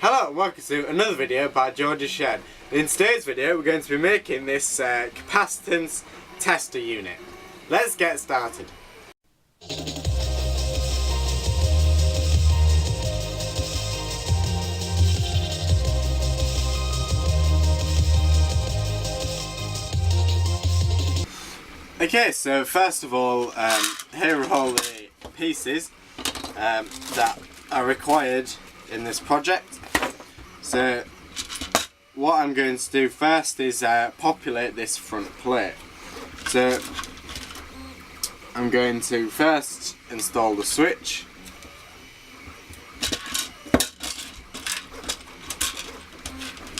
Hello and welcome to another video by George's Shed. In today's video we're going to be making this capacitance tester unit. Let's get started. Okay, so first of all, here are all the pieces that are required in this project. So what I'm going to do first is populate this front plate. So I'm going to first install the switch,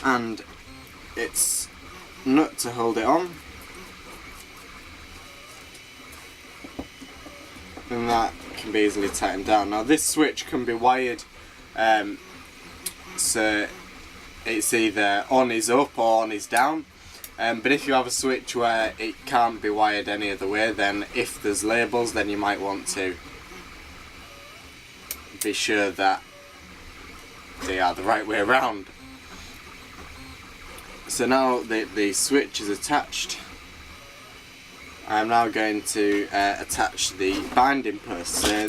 and its nut to hold it on, and that can be easily tightened down. Now this switch can be wired so it's either on is up or on is down, but if you have a switch where it can't be wired any other way, then if there's labels, then you might want to be sure that they are the right way around. So now the switch is attached, I'm now going to attach the binding posts. So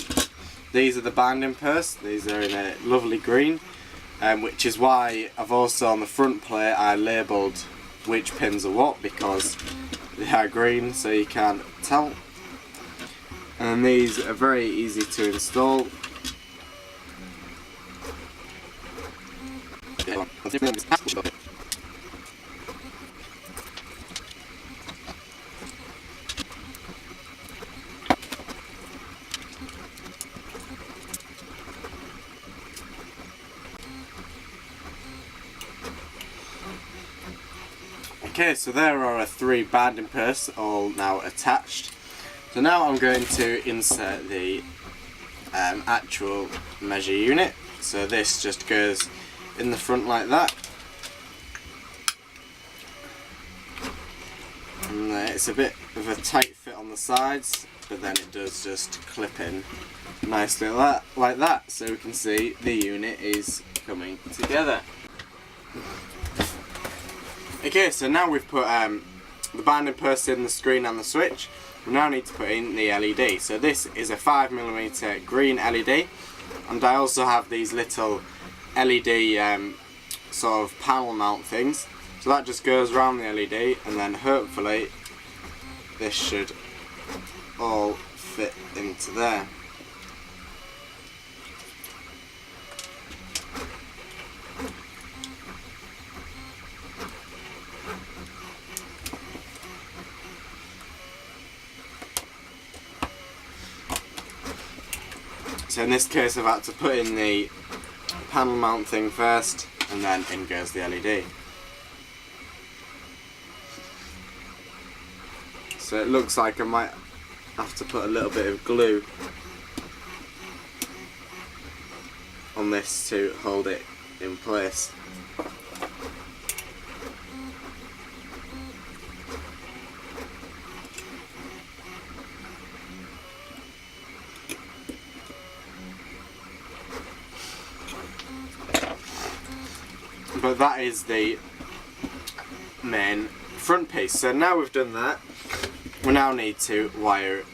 these are the binding posts. These are in a lovely green, which is why I've also on the front plate I labelled which pins are what, because they are green so you can't tell. And these are very easy to install. Okay, so there are our three binding posts all now attached. So now I'm going to insert the actual measure unit. So this just goes in the front like that. And it's a bit of a tight fit on the sides, but then it does just clip in nicely like that. So we can see the unit is coming together. Okay, so now we've put the binding post in, the screen and the switch. We now need to put in the LED. So this is a 5mm green LED, and I also have these little LED sort of panel mount things. So that just goes around the LED, and then hopefully this should all fit into there. So in this case I've had to put in the panel mount thing first, and then in goes the LED. So it looks like I might have to put a little bit of glue on this to hold it in place. But that is the main front piece. So now we've done that, we now need to wire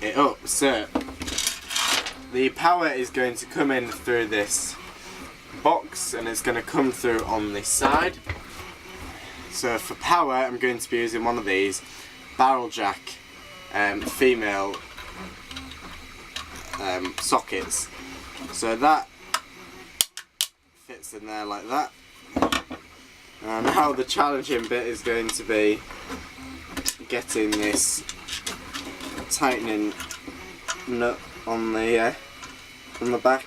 it up. So the power is going to come in through this box, and it's going to come through on this side. So for power I'm going to be using one of these barrel jack female sockets. So that fits in there like that. And now the challenging bit is going to be getting this tightening nut on the back.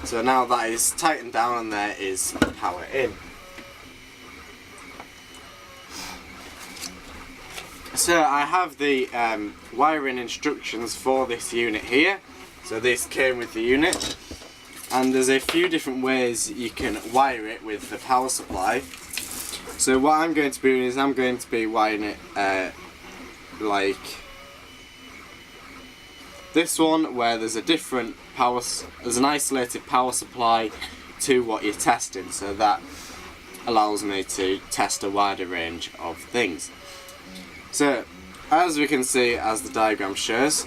So now that is tightened down and there is power in. So I have the wiring instructions for this unit here. So this came with the unit, and there's a few different ways you can wire it with the power supply. So what I'm going to be doing is I'm going to be wiring it like this one, where there's a different power, there's an isolated power supply to what you're testing, so that allows me to test a wider range of things. So as we can see, as the diagram shows,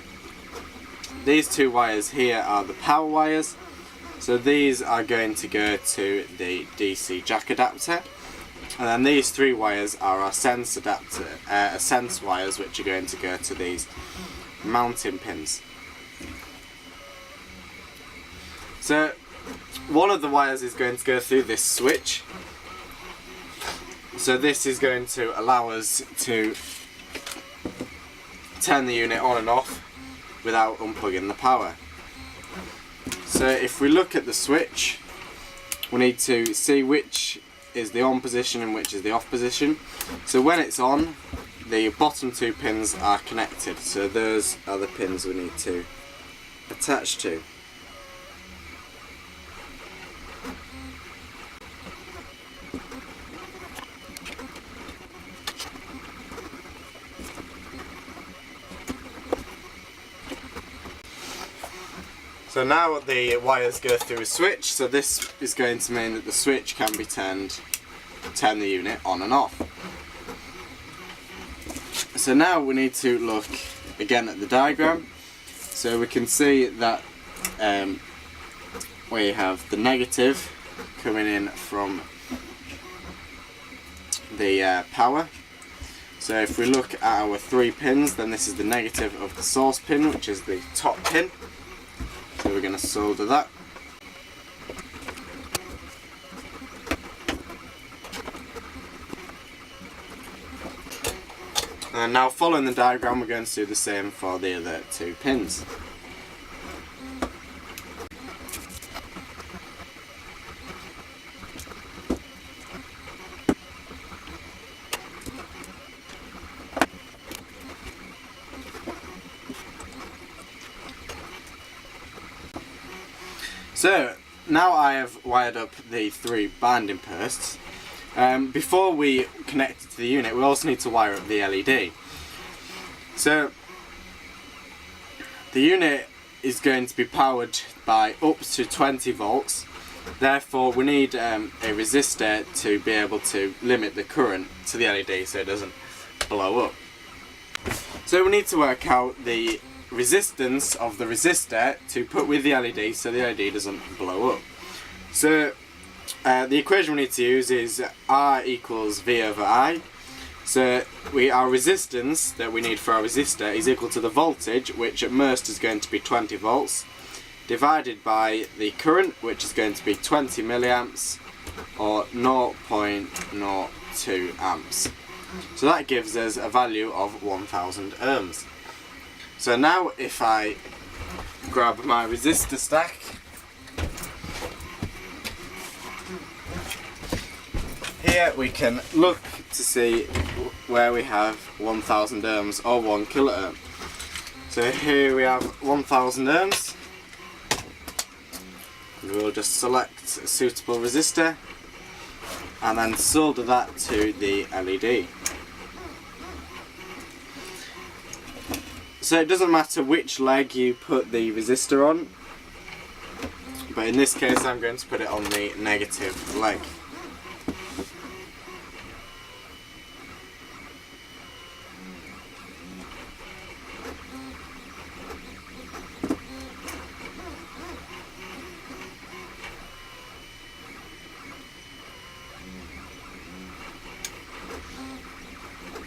these two wires here are the power wires. So these are going to go to the DC jack adapter, and then these three wires are our sense adapter, sense wires, which are going to go to these mounting pins. So one of the wires is going to go through this switch. So this is going to allow us to turn the unit on and off without unplugging the power. So if we look at the switch, we need to see which is the on position and which is the off position. So when it's on, the bottom two pins are connected, so those are the pins we need to attach to. So now the wires go through a switch, so this is going to mean that the switch can be turned to turn the unit on and off. So now we need to look again at the diagram. So we can see that we have the negative coming in from the power. So if we look at our three pins, then this is the negative of the source pin, which is the top pin. So we're going to solder that. And now following the diagram, we're going to do the same for the other two pins. So now I have wired up the three binding posts. Before we connect it to the unit, we also need to wire up the LED. So the unit is going to be powered by up to 20 volts. Therefore we need a resistor to be able to limit the current to the LED so it doesn't blow up. So we need to work out the resistance of the resistor to put with the LED so the LED doesn't blow up. So the equation we need to use is R equals V over I. So our resistance that we need for our resistor is equal to the voltage, which at most is going to be 20 volts, divided by the current, which is going to be 20 milliamps or 0.02 amps. So that gives us a value of 1000 ohms. So now if I grab my resistor stack, here we can look to see where we have 1000 ohms or 1 kilo ohm. So here we have 1000 ohms. We'll just select a suitable resistor and then solder that to the LED. So it doesn't matter which leg you put the resistor on, but in this case I'm going to put it on the negative leg.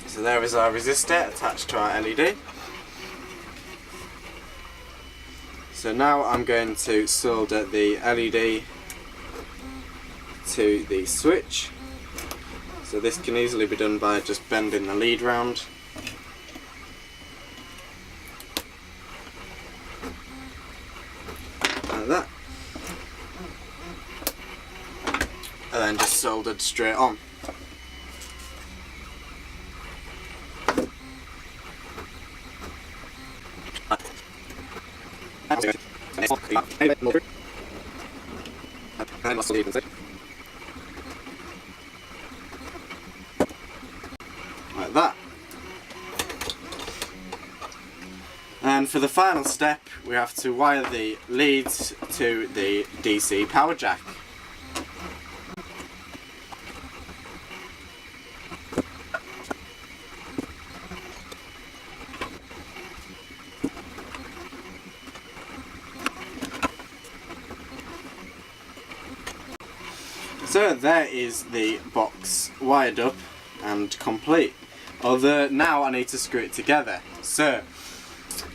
So there is our resistor attached to our LED. So now I'm going to solder the LED to the switch. So this can easily be done by just bending the lead round. Like that. And then just soldered straight on. Like that. And for the final step, we have to wire the leads to the DC power jack. So there is the box wired up and complete. Although now I need to screw it together. So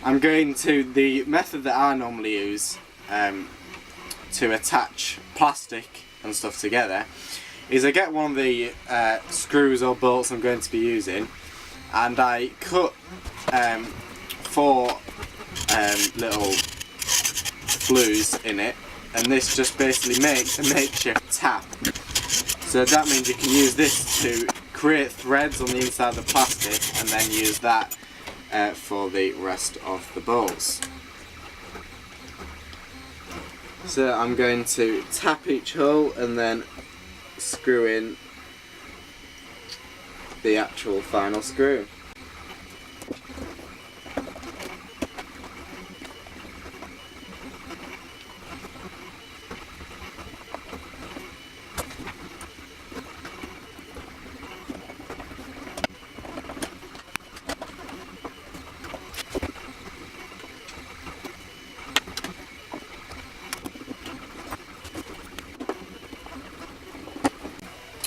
I'm going to the method that I normally use to attach plastic and stuff together is I get one of the screws or bolts I'm going to be using, and I cut 4 little flues in it, and this just basically makes a makeshift tap. So that means you can use this to create threads on the inside of the plastic and then use that for the rest of the bolts. So I'm going to tap each hole and then screw in the actual final screw.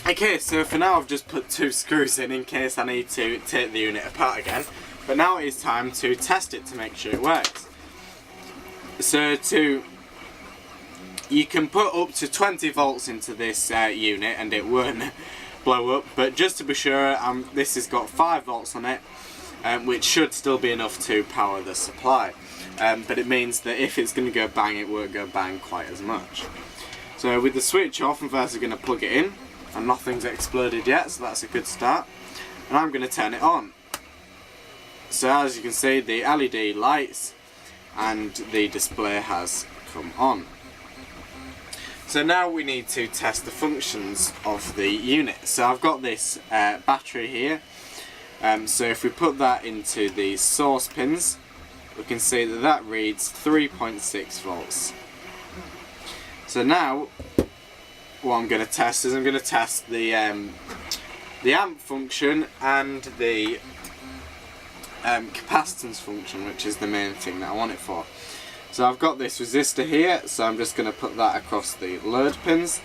Okay, so for now I've just put 2 screws in case I need to take the unit apart again. But now it is time to test it to make sure it works. So you can put up to 20 volts into this unit and it won't blow up. But just to be sure, this has got 5 volts on it, which should still be enough to power the supply. But it means that if it's going to go bang, it won't go bang quite as much. So with the switch off, I'm first going to plug it in. And nothing's exploded yet, so that's a good start. And I'm going to turn it on. So as you can see, the LED lights and the display has come on. So now we need to test the functions of the unit. So I've got this battery here. So if we put that into the source pins, we can see that that reads 3.6 volts. So now what I'm going to test is I'm going to test the amp function and the capacitance function, which is the main thing that I want it for. So I've got this resistor here, so I'm just going to put that across the load pins.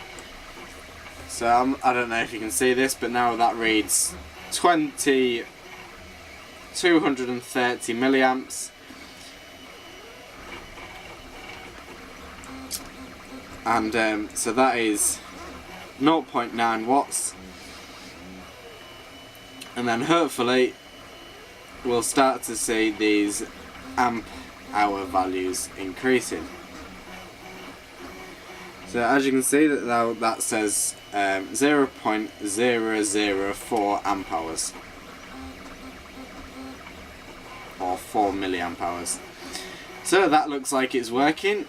So I don't know if you can see this, but now that reads 230 milliamps. And so that is 0.9 watts, and then hopefully we'll start to see these amp hour values increasing. So as you can see, that says 0.004 amp hours, or 4 milliamp hours. So that looks like it's working.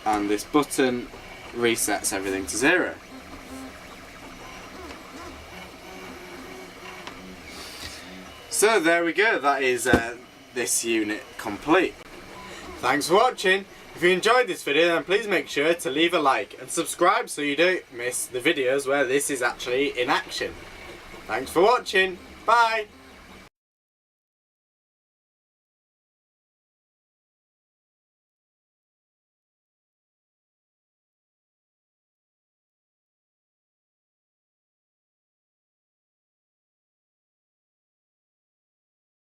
And this button resets everything to 0. So there we go, that is this unit complete. Thanks for watching. If you enjoyed this video, then please make sure to leave a like and subscribe so you don't miss the videos where this is actually in action. Thanks for watching, bye!